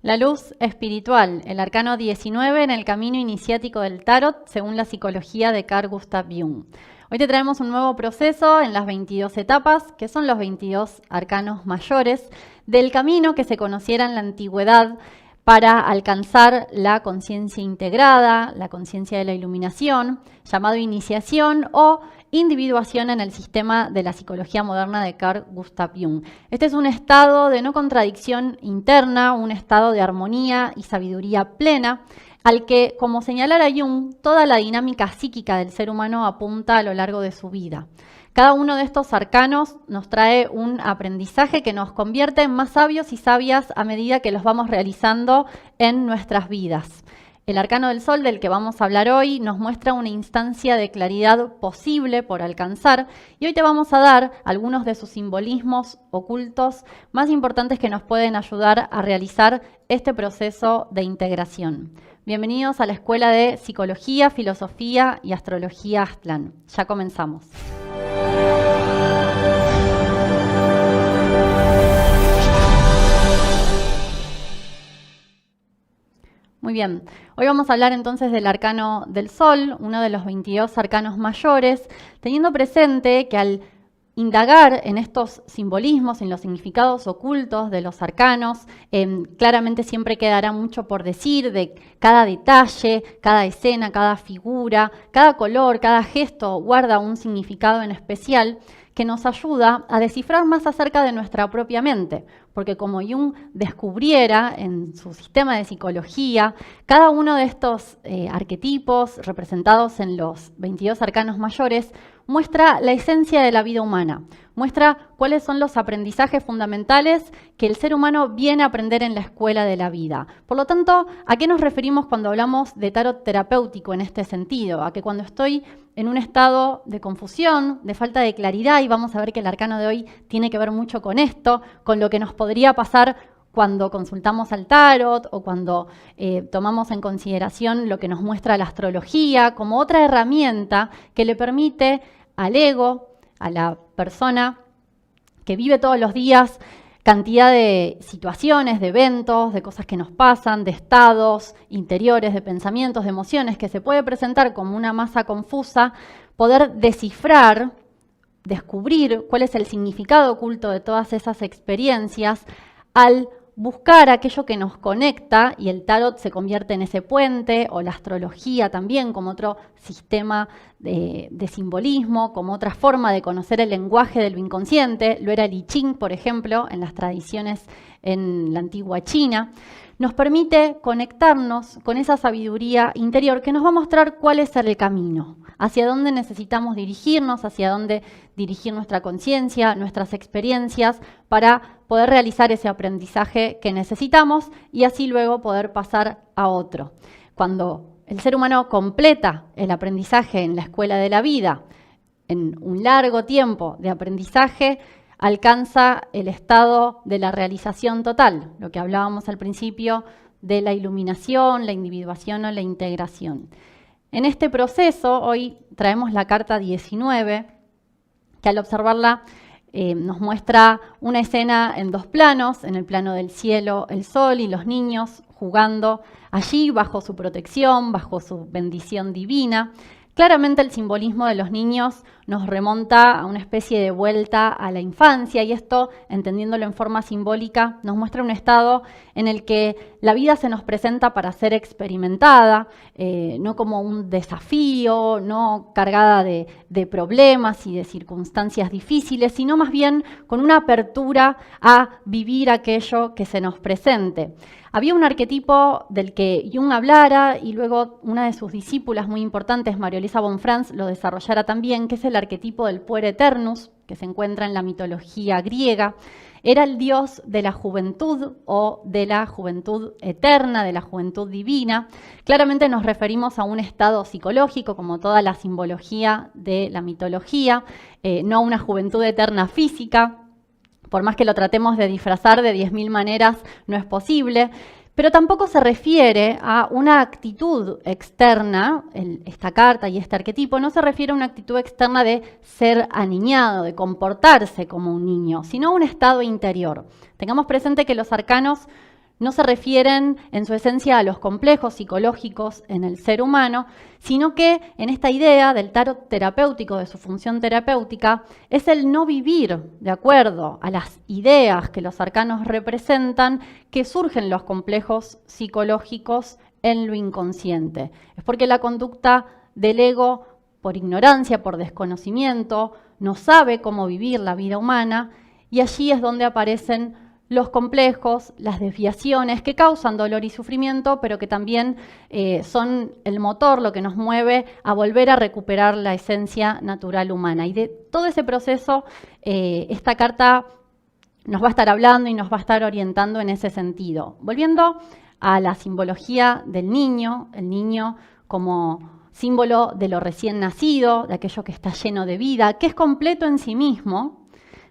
La luz espiritual, el arcano 19 en el camino iniciático del tarot, según la psicología de Carl Gustav Jung. Hoy te traemos un nuevo proceso en las 22 etapas, que son los 22 arcanos mayores del camino que se conociera en la antigüedad para alcanzar la conciencia integrada, la conciencia de la iluminación, llamado iniciación o individuación en el sistema de la psicología moderna de Carl Gustav Jung. Este es un estado de no contradicción interna, un estado de armonía y sabiduría plena, al que, como señalara Jung, toda la dinámica psíquica del ser humano apunta a lo largo de su vida. Cada uno de estos arcanos nos trae un aprendizaje que nos convierte en más sabios y sabias a medida que los vamos realizando en nuestras vidas. El arcano del sol, del que vamos a hablar hoy, nos muestra una instancia de claridad posible por alcanzar, y hoy te vamos a dar algunos de sus simbolismos ocultos más importantes que nos pueden ayudar a realizar este proceso de integración. Bienvenidos a la Escuela de Psicología, Filosofía y Astrología Aztlán. Ya comenzamos. Muy bien, hoy vamos a hablar entonces del arcano del sol, uno de los 22 arcanos mayores, teniendo presente que al indagar en estos simbolismos, en los significados ocultos de los arcanos, claramente siempre quedará mucho por decir de cada detalle, cada escena, cada figura, cada color, cada gesto guarda un significado en especial que nos ayuda a descifrar más acerca de nuestra propia mente, porque como Jung descubriera en su sistema de psicología, cada uno de estos arquetipos representados en los 22 arcanos mayores muestra la esencia de la vida humana, muestra cuáles son los aprendizajes fundamentales que el ser humano viene a aprender en la escuela de la vida. Por lo tanto, ¿a qué nos referimos cuando hablamos de tarot terapéutico en este sentido? A que cuando estoy en un estado de confusión, de falta de claridad, y vamos a ver que el arcano de hoy tiene que ver mucho con esto, con lo que nos podría pasar cuando consultamos al tarot o cuando tomamos en consideración lo que nos muestra la astrología como otra herramienta que le permite al ego, a la persona que vive todos los días cantidad de situaciones, de eventos, de cosas que nos pasan, de estados interiores, de pensamientos, de emociones que se puede presentar como una masa confusa, poder descifrar, descubrir cuál es el significado oculto de todas esas experiencias al buscar aquello que nos conecta, y el tarot se convierte en ese puente, o la astrología también como otro sistema de simbolismo, como otra forma de conocer el lenguaje de lo inconsciente. Lo era el I Ching, por ejemplo, en las tradiciones en la antigua China. Nos permite conectarnos con esa sabiduría interior que nos va a mostrar cuál es el camino, hacia dónde necesitamos dirigirnos, hacia dónde dirigir nuestra conciencia, nuestras experiencias, para poder realizar ese aprendizaje que necesitamos y así luego poder pasar a otro. Cuando el ser humano completa el aprendizaje en la escuela de la vida, en un largo tiempo de aprendizaje, alcanza el estado de la realización total, lo que hablábamos al principio de la iluminación, la individuación o la integración. En este proceso, hoy traemos la carta 19, que al observarla nos muestra una escena en dos planos, en el plano del cielo, el sol y los niños jugando allí bajo su protección, bajo su bendición divina. Claramente el simbolismo de los niños nos remonta a una especie de vuelta a la infancia, y esto, entendiéndolo en forma simbólica, nos muestra un estado en el que la vida se nos presenta para ser experimentada, no como un desafío, no cargada de problemas y de circunstancias difíciles, sino más bien con una apertura a vivir aquello que se nos presente. Había un arquetipo del que Jung hablara y luego una de sus discípulas muy importantes, María Luisa von Franz, lo desarrollara también, que es el arquetipo del Puer Eternus, que se encuentra en la mitología griega. Era el dios de la juventud o de la juventud eterna, de la juventud divina. Claramente nos referimos a un estado psicológico, como toda la simbología de la mitología, no a una juventud eterna física. Por más que lo tratemos de disfrazar de 10.000 maneras, no es posible. Pero tampoco se refiere a una actitud externa, esta carta y este arquetipo, no se refiere a una actitud externa de ser aniñado, de comportarse como un niño, sino a un estado interior. Tengamos presente que los arcanos no se refieren en su esencia a los complejos psicológicos en el ser humano, sino que en esta idea del tarot terapéutico, de su función terapéutica, es el no vivir de acuerdo a las ideas que los arcanos representan, que surgen los complejos psicológicos en lo inconsciente. Es porque la conducta del ego, por ignorancia, por desconocimiento, no sabe cómo vivir la vida humana, y allí es donde aparecen los complejos, las desviaciones que causan dolor y sufrimiento, pero que también son el motor, lo que nos mueve a volver a recuperar la esencia natural humana. Y de todo ese proceso, esta carta nos va a estar hablando y nos va a estar orientando en ese sentido. Volviendo a la simbología del niño, el niño como símbolo de lo recién nacido, de aquello que está lleno de vida, que es completo en sí mismo,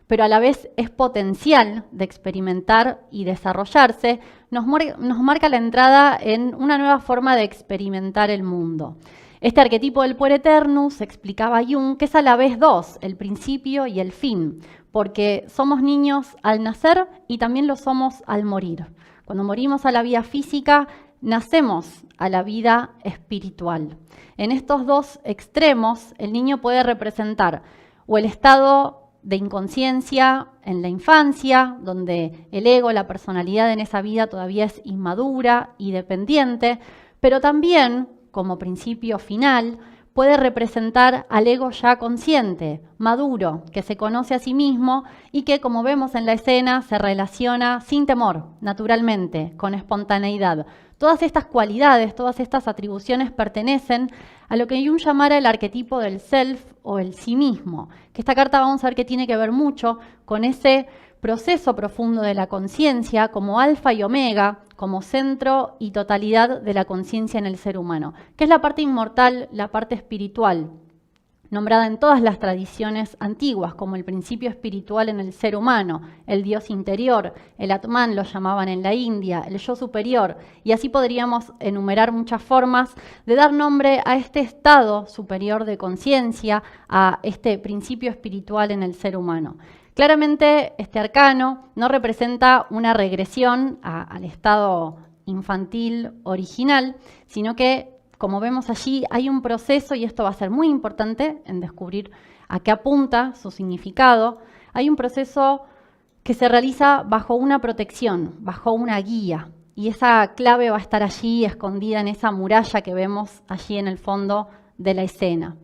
pero a la vez es potencial de experimentar y desarrollarse, nos marca la entrada en una nueva forma de experimentar el mundo. Este arquetipo del puer eternus, explicaba Jung, que es a la vez dos, el principio y el fin, porque somos niños al nacer y también lo somos al morir. Cuando morimos a la vida física, nacemos a la vida espiritual. En estos dos extremos, el niño puede representar o el estado de inconsciencia en la infancia, donde el ego, la personalidad en esa vida todavía es inmadura y dependiente, pero también, como principio final, puede representar al ego ya consciente, maduro, que se conoce a sí mismo y que, como vemos en la escena, se relaciona sin temor, naturalmente, con espontaneidad. Todas estas cualidades, todas estas atribuciones pertenecen a lo que Jung llamara el arquetipo del self o el sí mismo, que esta carta vamos a ver que tiene que ver mucho con ese proceso profundo de la conciencia como alfa y omega, como centro y totalidad de la conciencia en el ser humano, que es la parte inmortal, la parte espiritual, nombrada en todas las tradiciones antiguas como el principio espiritual en el ser humano, el Dios interior, el Atman lo llamaban en la India, el yo superior, y así podríamos enumerar muchas formas de dar nombre a este estado superior de conciencia, a este principio espiritual en el ser humano. Claramente este arcano no representa una regresión al estado infantil original, sino que, como vemos allí, hay un proceso, y esto va a ser muy importante en descubrir a qué apunta su significado. Hay un proceso que se realiza bajo una protección, bajo una guía, y esa clave va a estar allí escondida en esa muralla que vemos allí en el fondo de la escena.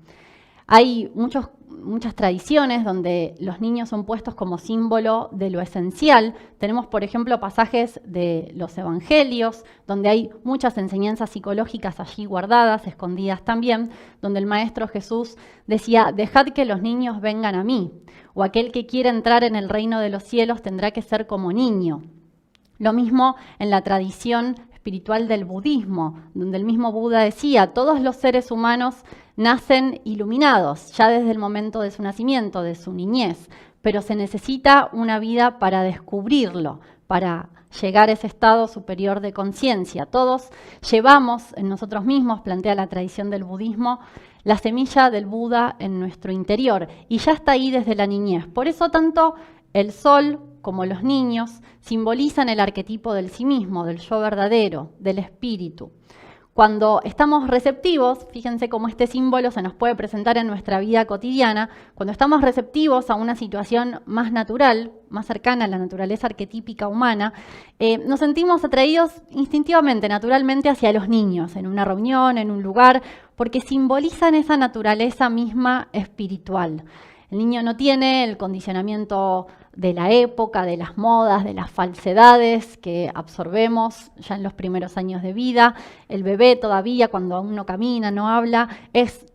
Hay muchas tradiciones donde los niños son puestos como símbolo de lo esencial. Tenemos, por ejemplo, pasajes de los evangelios, donde hay muchas enseñanzas psicológicas allí guardadas, escondidas también, donde el Maestro Jesús decía: dejad que los niños vengan a mí, o aquel que quiera entrar en el reino de los cielos tendrá que ser como niño. Lo mismo en la tradición espiritual del budismo, donde el mismo Buda decía: todos los seres humanos nacen iluminados ya desde el momento de su nacimiento, de su niñez, pero se necesita una vida para descubrirlo, para llegar a ese estado superior de conciencia. Todos llevamos en nosotros mismos, plantea la tradición del budismo, la semilla del Buda en nuestro interior, y ya está ahí desde la niñez. Por eso tanto el sol como los niños simbolizan el arquetipo del sí mismo, del yo verdadero, del espíritu. Cuando estamos receptivos, fíjense cómo este símbolo se nos puede presentar en nuestra vida cotidiana, cuando estamos receptivos a una situación más natural, más cercana a la naturaleza arquetípica humana, nos sentimos atraídos instintivamente, naturalmente, hacia los niños, en una reunión, en un lugar, porque simbolizan esa naturaleza misma espiritual. El niño no tiene el condicionamiento de la época, de las modas, de las falsedades que absorbemos ya en los primeros años de vida. El bebé todavía, cuando aún no camina, no habla,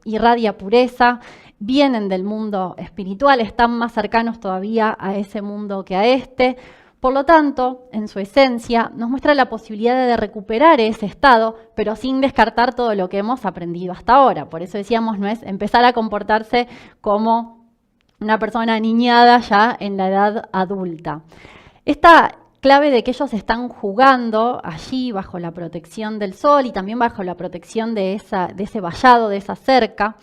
irradia pureza. Vienen del mundo espiritual, están más cercanos todavía a ese mundo que a este. Por lo tanto, en su esencia, nos muestra la posibilidad de recuperar ese estado, pero sin descartar todo lo que hemos aprendido hasta ahora. Por eso decíamos, no es empezar a comportarse como una persona niñada ya en la edad adulta. Esta clave de que ellos están jugando allí bajo la protección del sol y también bajo la protección de ese vallado, de esa cerca,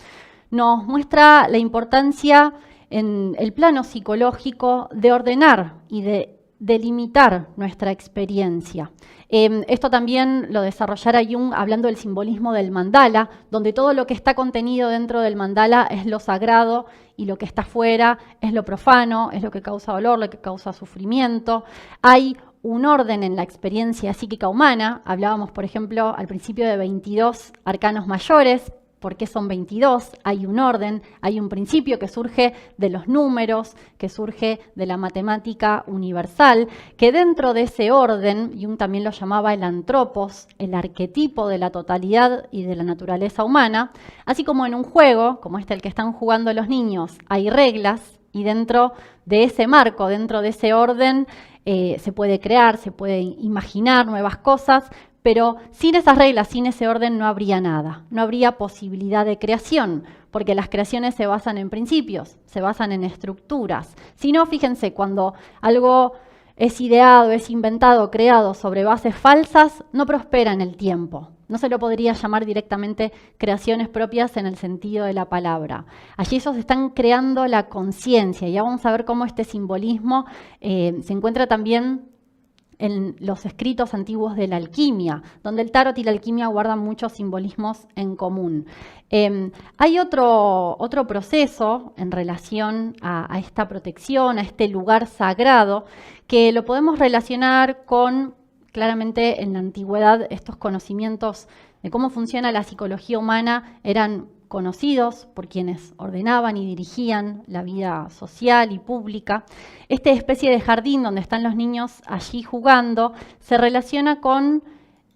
nos muestra la importancia en el plano psicológico de ordenar y de delimitar nuestra experiencia. Esto también lo desarrollara Jung hablando del simbolismo del mandala, donde todo lo que está contenido dentro del mandala es lo sagrado y lo que está fuera es lo profano, es lo que causa dolor, lo que causa sufrimiento. Hay un orden en la experiencia psíquica humana. Hablábamos, por ejemplo, al principio de 22 arcanos mayores. ¿Por qué son 22? Hay un orden, hay un principio que surge de los números, que surge de la matemática universal, que dentro de ese orden, Jung también lo llamaba el antropos, el arquetipo de la totalidad y de la naturaleza humana, así como en un juego, como el que están jugando los niños, hay reglas y dentro de ese marco, dentro de ese orden, se puede crear, se puede imaginar nuevas cosas, pero sin esas reglas, sin ese orden, no habría nada. No habría posibilidad de creación, porque las creaciones se basan en principios, se basan en estructuras. Si no, fíjense, cuando algo es ideado, es inventado, creado sobre bases falsas, no prospera en el tiempo. No se lo podría llamar directamente creaciones propias en el sentido de la palabra. Allí ellos están creando la conciencia. Ya vamos a ver cómo este simbolismo se encuentra también en los escritos antiguos de la alquimia, donde el tarot y la alquimia guardan muchos simbolismos en común. Hay otro proceso en relación a esta protección, a este lugar sagrado, que lo podemos relacionar con, claramente en la antigüedad, estos conocimientos de cómo funciona la psicología humana eran conocidos por quienes ordenaban y dirigían la vida social y pública. Esta especie de jardín donde están los niños allí jugando se relaciona con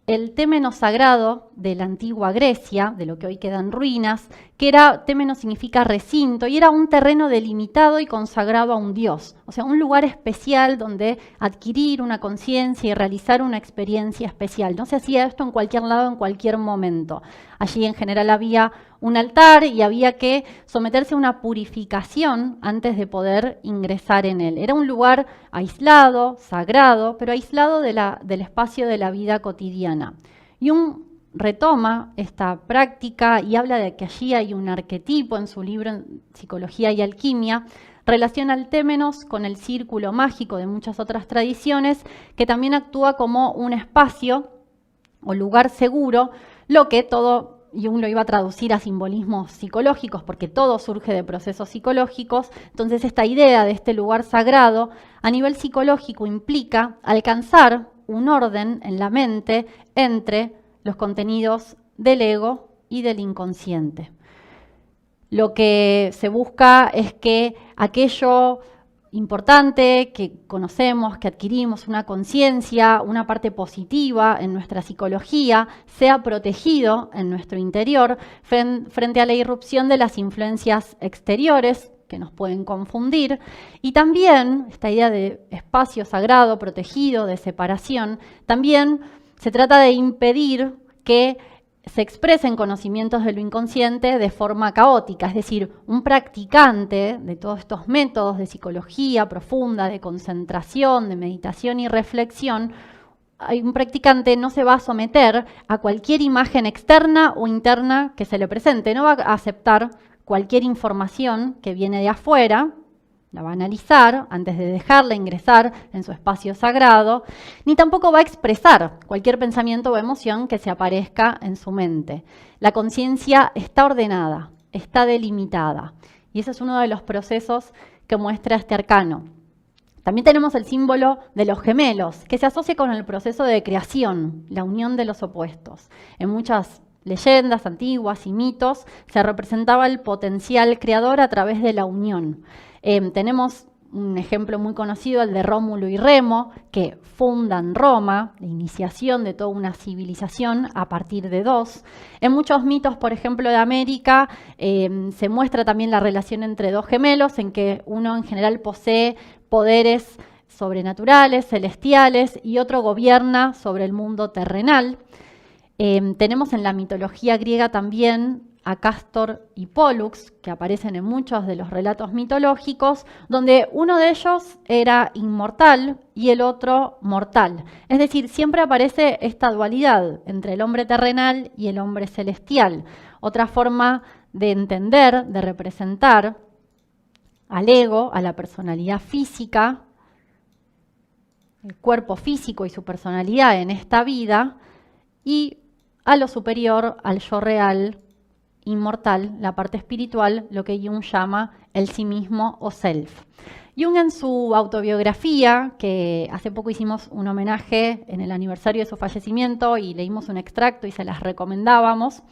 el témeno sagrado de la antigua Grecia, de lo que hoy quedan ruinas, que témeno significa recinto, y era un terreno delimitado y consagrado a un dios, o sea, un lugar especial donde adquirir una conciencia y realizar una experiencia especial. No se hacía esto en cualquier lado, en cualquier momento. Allí en general había un altar y había que someterse a una purificación antes de poder ingresar en él. Era un lugar aislado, sagrado, pero aislado del espacio de la vida cotidiana. Jung retoma esta práctica y habla de que allí hay un arquetipo en su libro en Psicología y Alquimia, relaciona el témenos con el círculo mágico de muchas otras tradiciones, que también actúa como un espacio o lugar seguro, lo que todo Jung lo iba a traducir a simbolismos psicológicos, porque todo surge de procesos psicológicos. Entonces esta idea de este lugar sagrado a nivel psicológico implica alcanzar un orden en la mente entre los contenidos del ego y del inconsciente. Lo que se busca es que aquello importante que conocemos, que adquirimos, una conciencia, una parte positiva en nuestra psicología, sea protegido en nuestro interior frente a la irrupción de las influencias exteriores que nos pueden confundir. Y también esta idea de espacio sagrado, protegido, de separación, también se trata de impedir que se expresen conocimientos de lo inconsciente de forma caótica, es decir, un practicante de todos estos métodos de psicología profunda, de concentración, de meditación y reflexión, un practicante no se va a someter a cualquier imagen externa o interna que se le presente, no va a aceptar cualquier información que viene de afuera, la va a analizar antes de dejarla ingresar en su espacio sagrado, ni tampoco va a expresar cualquier pensamiento o emoción que se aparezca en su mente. La conciencia está ordenada, está delimitada, y ese es uno de los procesos que muestra este arcano. También tenemos el símbolo de los gemelos, que se asocia con el proceso de creación, la unión de los opuestos. En muchas leyendas antiguas y mitos se representaba el potencial creador a través de la unión. Tenemos un ejemplo muy conocido, el de Rómulo y Remo, que fundan Roma, la iniciación de toda una civilización a partir de dos. En muchos mitos, por ejemplo, de América, se muestra también la relación entre dos gemelos, en que uno en general posee poderes sobrenaturales, celestiales, y otro gobierna sobre el mundo terrenal. Tenemos en la mitología griega también a Cástor y Pólux, que aparecen en muchos de los relatos mitológicos, donde uno de ellos era inmortal y el otro mortal. Es decir, siempre aparece esta dualidad entre el hombre terrenal y el hombre celestial. Otra forma de entender, de representar al ego, a la personalidad física, el cuerpo físico y su personalidad en esta vida, y a lo superior, al yo real, inmortal, la parte espiritual, lo que Jung llama el sí mismo o self. Jung, en su autobiografía, que hace poco hicimos un homenaje en el aniversario de su fallecimiento y leímos un extracto y se las recomendábamos,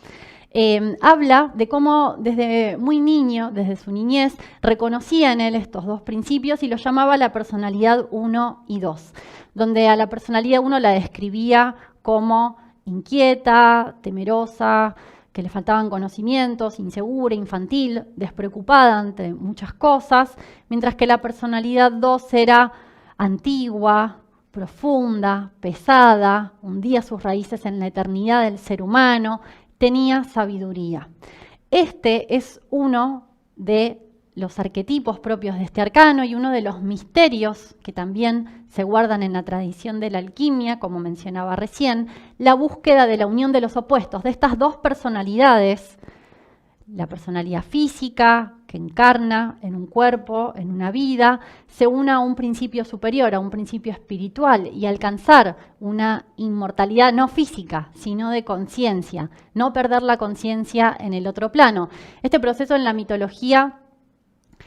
habla de cómo desde muy niño, desde su niñez, reconocía en él estos dos principios y los llamaba la personalidad 1 y 2, donde a la personalidad 1 la describía como inquieta, temerosa, que le faltaban conocimientos, insegura, infantil, despreocupada ante muchas cosas, mientras que la personalidad 2 era antigua, profunda, pesada, hundía sus raíces en la eternidad del ser humano, tenía sabiduría. Este es uno de los arquetipos propios de este arcano y uno de los misterios que también se guardan en la tradición de la alquimia, como mencionaba recién, la búsqueda de la unión de los opuestos, de estas dos personalidades, la personalidad física que encarna en un cuerpo, en una vida, se una a un principio superior, a un principio espiritual y alcanzar una inmortalidad no física, sino de conciencia, no perder la conciencia en el otro plano. Este proceso en la mitología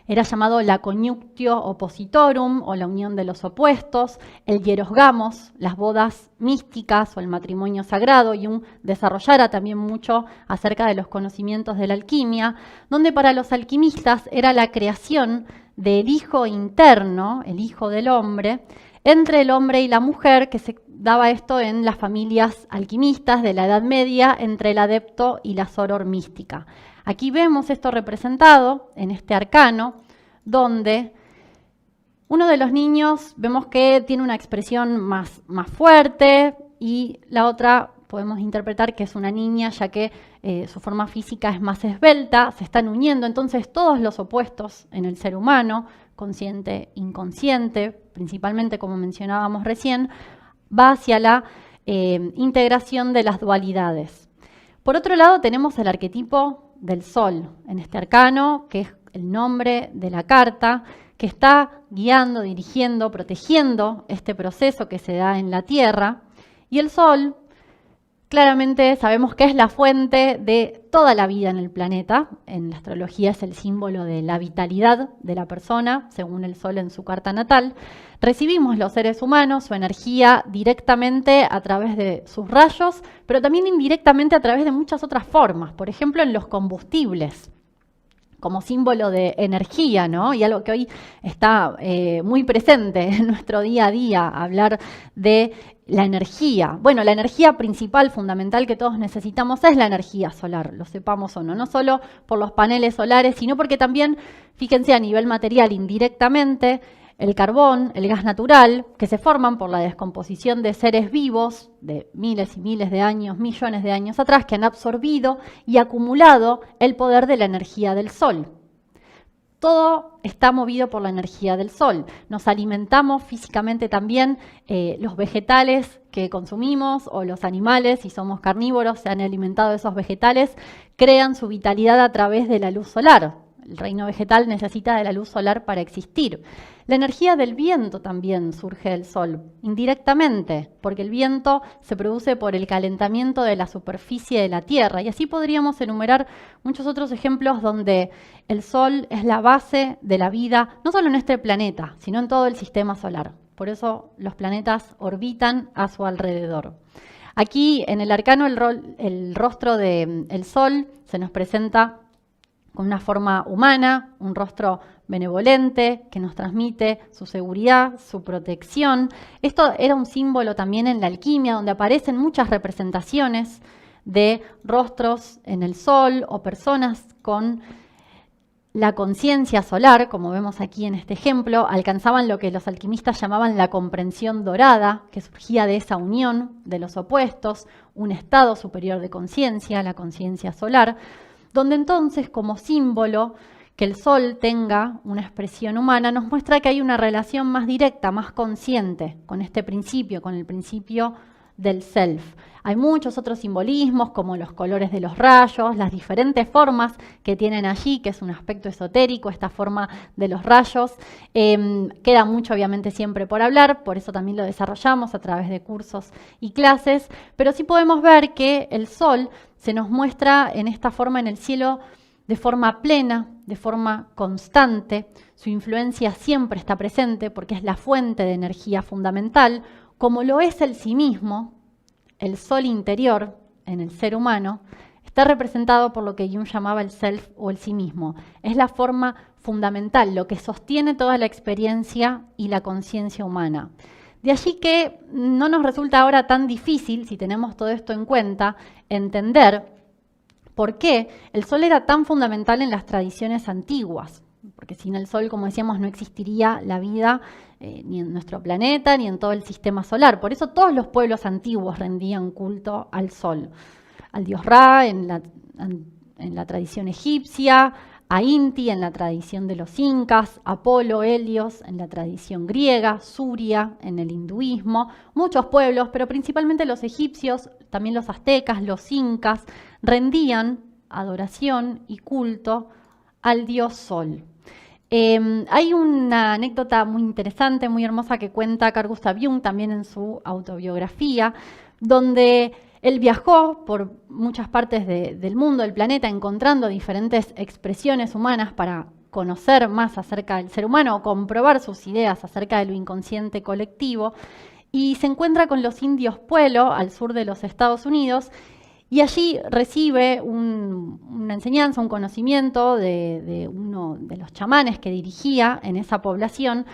era llamado la conjunctio oppositorum o la unión de los opuestos, el hierosgamos, las bodas místicas o el matrimonio sagrado. Jung desarrollara también mucho acerca de los conocimientos de la alquimia, donde para los alquimistas era la creación del hijo interno, el hijo del hombre, entre el hombre y la mujer, que se daba esto en las familias alquimistas de la Edad Media, entre el adepto y la soror mística. Aquí vemos esto representado en este arcano, donde uno de los niños vemos que tiene una expresión más fuerte y la otra podemos interpretar que es una niña, ya que su forma física es más esbelta, se están uniendo entonces todos los opuestos en el ser humano, consciente, inconsciente, principalmente como mencionábamos recién, va hacia la integración de las dualidades. Por otro lado tenemos el arquetipo del sol en este arcano, que es el nombre de la carta, que está guiando, dirigiendo, protegiendo este proceso que se da en la Tierra. Y el sol, claramente sabemos que es la fuente de toda la vida en el planeta. En la astrología es el símbolo de la vitalidad de la persona, según el sol en su carta natal. Recibimos los seres humanos su energía directamente a través de sus rayos, pero también indirectamente a través de muchas otras formas. Por ejemplo, en los combustibles, como símbolo de energía, ¿no? Y algo que hoy está muy presente en nuestro día a día, hablar de la energía. Bueno, la energía principal, fundamental que todos necesitamos es la energía solar, lo sepamos o no. No solo por los paneles solares, sino porque también, fíjense, a nivel material, indirectamente, el carbón, el gas natural, que se forman por la descomposición de seres vivos de miles y miles de años, millones de años atrás, que han absorbido y acumulado el poder de la energía del sol. Todo está movido por la energía del sol. Nos alimentamos físicamente también, los vegetales que consumimos o los animales, si somos carnívoros, se han alimentado de esos vegetales, crean su vitalidad a través de la luz solar. El reino vegetal necesita de la luz solar para existir. La energía del viento también surge del sol, indirectamente, porque el viento se produce por el calentamiento de la superficie de la Tierra. Y así podríamos enumerar muchos otros ejemplos donde el sol es la base de la vida, no solo en este planeta, sino en todo el sistema solar. Por eso los planetas orbitan a su alrededor. Aquí en el arcano el rostro del sol se nos presenta con una forma humana, un rostro benevolente que nos transmite su seguridad, su protección. Esto era un símbolo también en la alquimia, donde aparecen muchas representaciones de rostros en el sol o personas con la conciencia solar, como vemos aquí en este ejemplo, alcanzaban lo que los alquimistas llamaban la comprensión dorada, que surgía de esa unión de los opuestos, un estado superior de conciencia, la conciencia solar, donde entonces, como símbolo, que el sol tenga una expresión humana, nos muestra que hay una relación más directa, más consciente con este principio, con el principio del self. Hay muchos otros simbolismos, como los colores de los rayos, las diferentes formas que tienen allí, que es un aspecto esotérico, esta forma de los rayos. Queda mucho, obviamente, siempre por hablar, por eso también lo desarrollamos a través de cursos y clases, pero sí podemos ver que el sol se nos muestra en esta forma en el cielo de forma plena, de forma constante. Su influencia siempre está presente porque es la fuente de energía fundamental, como lo es el sí mismo. El sol interior en el ser humano está representado por lo que Jung llamaba el self o el sí mismo. Es la forma fundamental, lo que sostiene toda la experiencia y la conciencia humana. De allí que no nos resulta ahora tan difícil, si tenemos todo esto en cuenta, entender por qué el sol era tan fundamental en las tradiciones antiguas. Porque sin el sol, como decíamos, no existiría la vida ni en nuestro planeta, ni en todo el sistema solar. Por eso todos los pueblos antiguos rendían culto al sol. Al dios Ra en la tradición egipcia, a Inti en la tradición de los incas, Apolo, Helios en la tradición griega, Surya en el hinduismo. Muchos pueblos, pero principalmente los egipcios, también los aztecas, los incas, rendían adoración y culto al dios sol. Hay una anécdota muy interesante, muy hermosa que cuenta Carl Gustav Jung también en su autobiografía, donde él viajó por muchas partes del mundo, del planeta, encontrando diferentes expresiones humanas para conocer más acerca del ser humano o comprobar sus ideas acerca de lo inconsciente colectivo, y se encuentra con los indios Pueblo al sur de los Estados Unidos. Y allí recibe una enseñanza, un conocimiento de uno de los chamanes que dirigía en esa población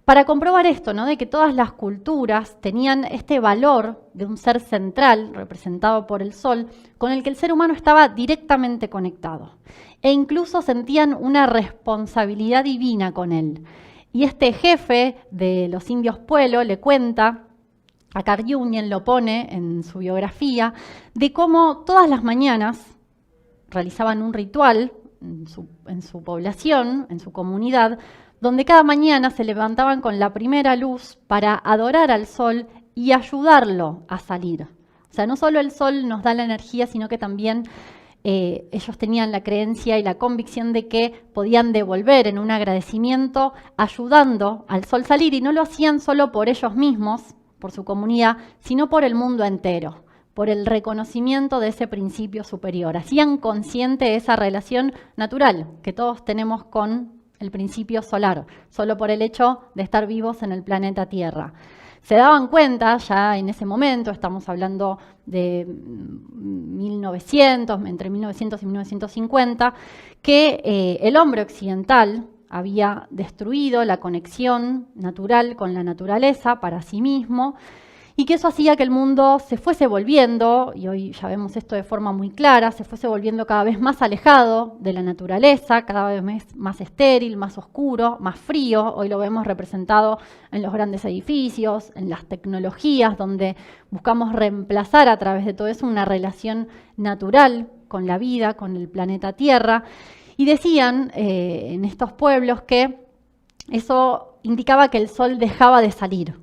para comprobar esto, ¿no? De que todas las culturas tenían este valor de un ser central, representado por el sol, con el que el ser humano estaba directamente conectado. E incluso sentían una responsabilidad divina con él. Y este jefe de los indios Pueblo le cuenta a Carl Jung, lo pone en su biografía, de cómo todas las mañanas realizaban un ritual en su población, en su comunidad, donde cada mañana se levantaban con la primera luz para adorar al sol y ayudarlo a salir. O sea, no solo el sol nos da la energía, sino que también ellos tenían la creencia y la convicción de que podían devolver en un agradecimiento ayudando al sol salir, y no lo hacían solo por ellos mismos, por su comunidad, sino por el mundo entero, por el reconocimiento de ese principio superior. Hacían consciente esa relación natural que todos tenemos con el principio solar, solo por el hecho de estar vivos en el planeta Tierra. Se daban cuenta ya en ese momento, estamos hablando de 1900, entre 1900 y 1950, que el hombre occidental había destruido la conexión natural con la naturaleza para sí mismo, y que eso hacía que el mundo se fuese volviendo, y hoy ya vemos esto de forma muy clara, se fuese volviendo cada vez más alejado de la naturaleza, cada vez más estéril, más oscuro, más frío. Hoy lo vemos representado en los grandes edificios, en las tecnologías, donde buscamos reemplazar a través de todo eso una relación natural con la vida, con el planeta Tierra. Y decían en estos pueblos que eso indicaba que el sol dejaba de salir,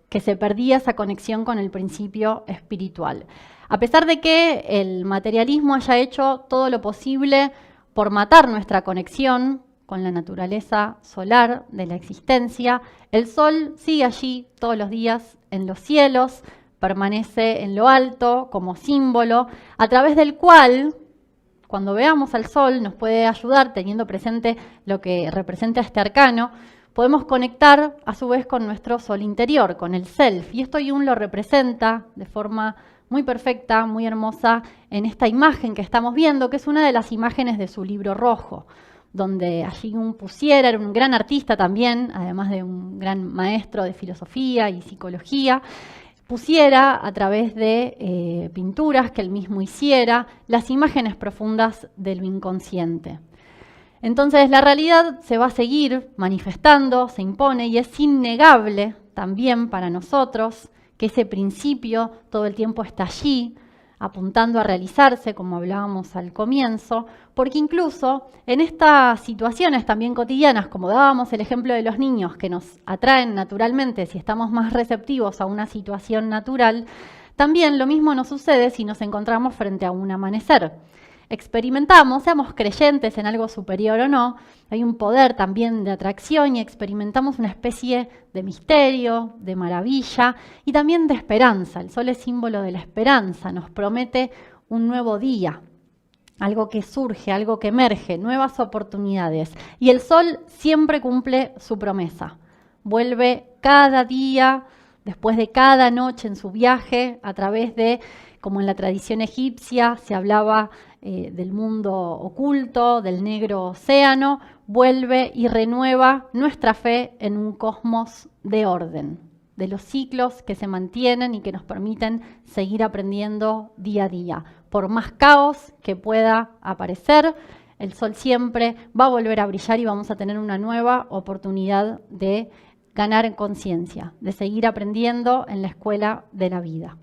que se perdía esa conexión con el principio espiritual. A pesar de que el materialismo haya hecho todo lo posible por matar nuestra conexión con la naturaleza solar de la existencia, el sol sigue allí todos los días en los cielos, permanece en lo alto como símbolo, a través del cual, cuando veamos al sol, nos puede ayudar, teniendo presente lo que representa este arcano, podemos conectar a su vez con nuestro sol interior, con el self. Y esto Jung lo representa de forma muy perfecta, muy hermosa, en esta imagen que estamos viendo, que es una de las imágenes de su libro rojo, donde allí Jung pusiera, era un gran artista también, además de un gran maestro de filosofía y psicología, pusiera a través de pinturas que él mismo hiciera las imágenes profundas de lo inconsciente. Entonces la realidad se va a seguir manifestando, se impone, y es innegable también para nosotros que ese principio todo el tiempo está allí, apuntando a realizarse, como hablábamos al comienzo, porque incluso en estas situaciones también cotidianas, como dábamos el ejemplo de los niños, que nos atraen naturalmente si estamos más receptivos a una situación natural, También lo mismo nos sucede si nos encontramos frente a un amanecer. Experimentamos, seamos creyentes en algo superior o no, hay un poder también de atracción y experimentamos una especie de misterio, de maravilla y también de esperanza. El sol es símbolo de la esperanza, nos promete un nuevo día, algo que surge, algo que emerge, nuevas oportunidades. Y el sol siempre cumple su promesa. Vuelve cada día, después de cada noche en su viaje, a través de, como en la tradición egipcia, se hablaba del mundo oculto, del negro océano, vuelve y renueva nuestra fe en un cosmos de orden, de los ciclos que se mantienen y que nos permiten seguir aprendiendo día a día. Por más caos que pueda aparecer, el sol siempre va a volver a brillar y vamos a tener una nueva oportunidad de ganar en conciencia, de seguir aprendiendo en la escuela de la vida.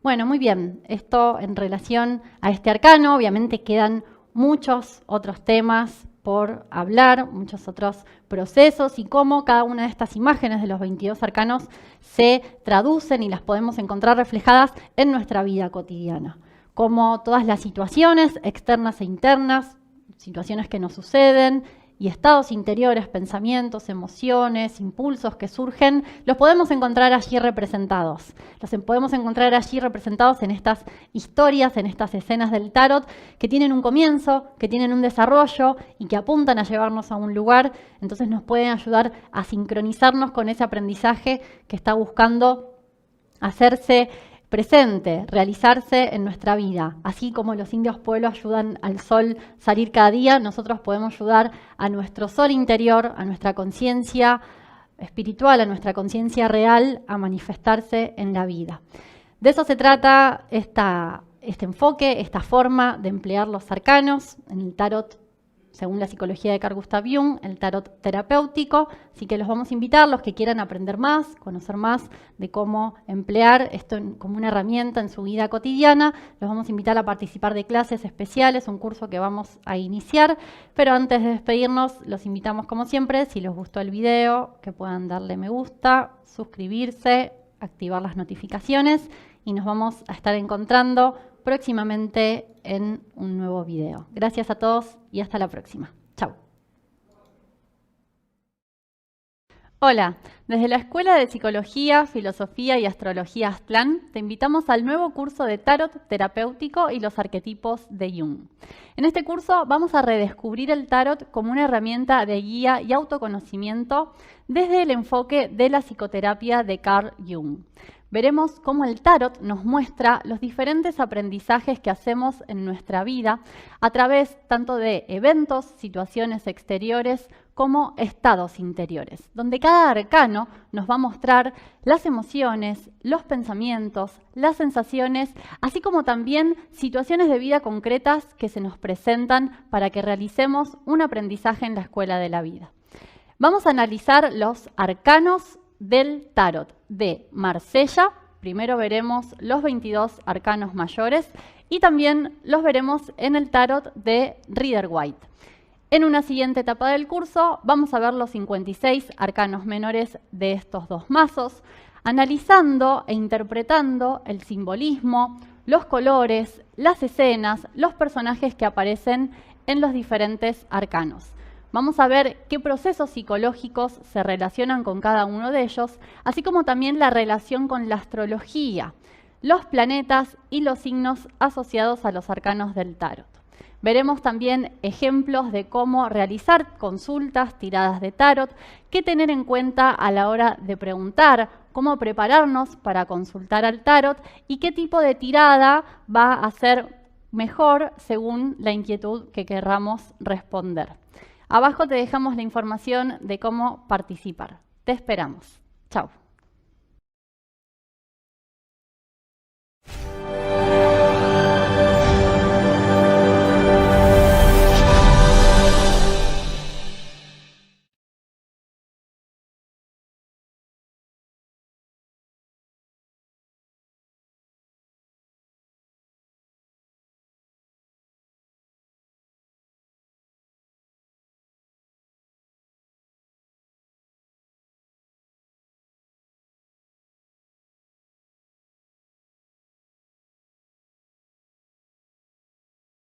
Bueno, muy bien, esto en relación a este arcano, obviamente quedan muchos otros temas por hablar, muchos otros procesos y cómo cada una de estas imágenes de los 22 arcanos se traducen y las podemos encontrar reflejadas en nuestra vida cotidiana. Cómo todas las situaciones externas e internas, situaciones que nos suceden, y estados interiores, pensamientos, emociones, impulsos que surgen, los podemos encontrar allí representados. Los podemos encontrar allí representados en estas historias, en estas escenas del tarot, que tienen un comienzo, que tienen un desarrollo y que apuntan a llevarnos a un lugar. Entonces nos pueden ayudar a sincronizarnos con ese aprendizaje que está buscando hacerse presente, realizarse en nuestra vida. Así como los indios pueblo ayudan al sol salir cada día, nosotros podemos ayudar a nuestro sol interior, a nuestra conciencia espiritual, a nuestra conciencia real, a manifestarse en la vida. De eso se trata este enfoque, esta forma de emplear los arcanos en el tarot, según la psicología de Carl Gustav Jung, el tarot terapéutico. Así que los vamos a invitar, los que quieran aprender más, conocer más de cómo emplear esto como una herramienta en su vida cotidiana. Los vamos a invitar a participar de clases especiales, un curso que vamos a iniciar. Pero antes de despedirnos, los invitamos como siempre, si les gustó el video, que puedan darle me gusta, suscribirse, activar las notificaciones y nos vamos a estar encontrando próximamente en un nuevo video. Gracias a todos y hasta la próxima. Chau. Hola, desde la Escuela de Psicología, Filosofía y Astrología Aztlán te invitamos al nuevo curso de Tarot terapéutico y los arquetipos de Jung. En este curso vamos a redescubrir el Tarot como una herramienta de guía y autoconocimiento desde el enfoque de la psicoterapia de Carl Jung. Veremos cómo el tarot nos muestra los diferentes aprendizajes que hacemos en nuestra vida a través tanto de eventos, situaciones exteriores, como estados interiores, donde cada arcano nos va a mostrar las emociones, los pensamientos, las sensaciones, así como también situaciones de vida concretas que se nos presentan para que realicemos un aprendizaje en la escuela de la vida. Vamos a analizar los arcanos del tarot de Marsella. Primero veremos los 22 arcanos mayores y también los veremos en el tarot de Rider-Waite. En una siguiente etapa del curso vamos a ver los 56 arcanos menores de estos dos mazos, analizando e interpretando el simbolismo, los colores, las escenas, los personajes que aparecen en los diferentes arcanos. Vamos a ver qué procesos psicológicos se relacionan con cada uno de ellos, así como también la relación con la astrología, los planetas y los signos asociados a los arcanos del tarot. Veremos también ejemplos de cómo realizar consultas, tiradas de tarot, qué tener en cuenta a la hora de preguntar, cómo prepararnos para consultar al tarot y qué tipo de tirada va a ser mejor según la inquietud que querramos responder. Abajo te dejamos la información de cómo participar. Te esperamos. Chao.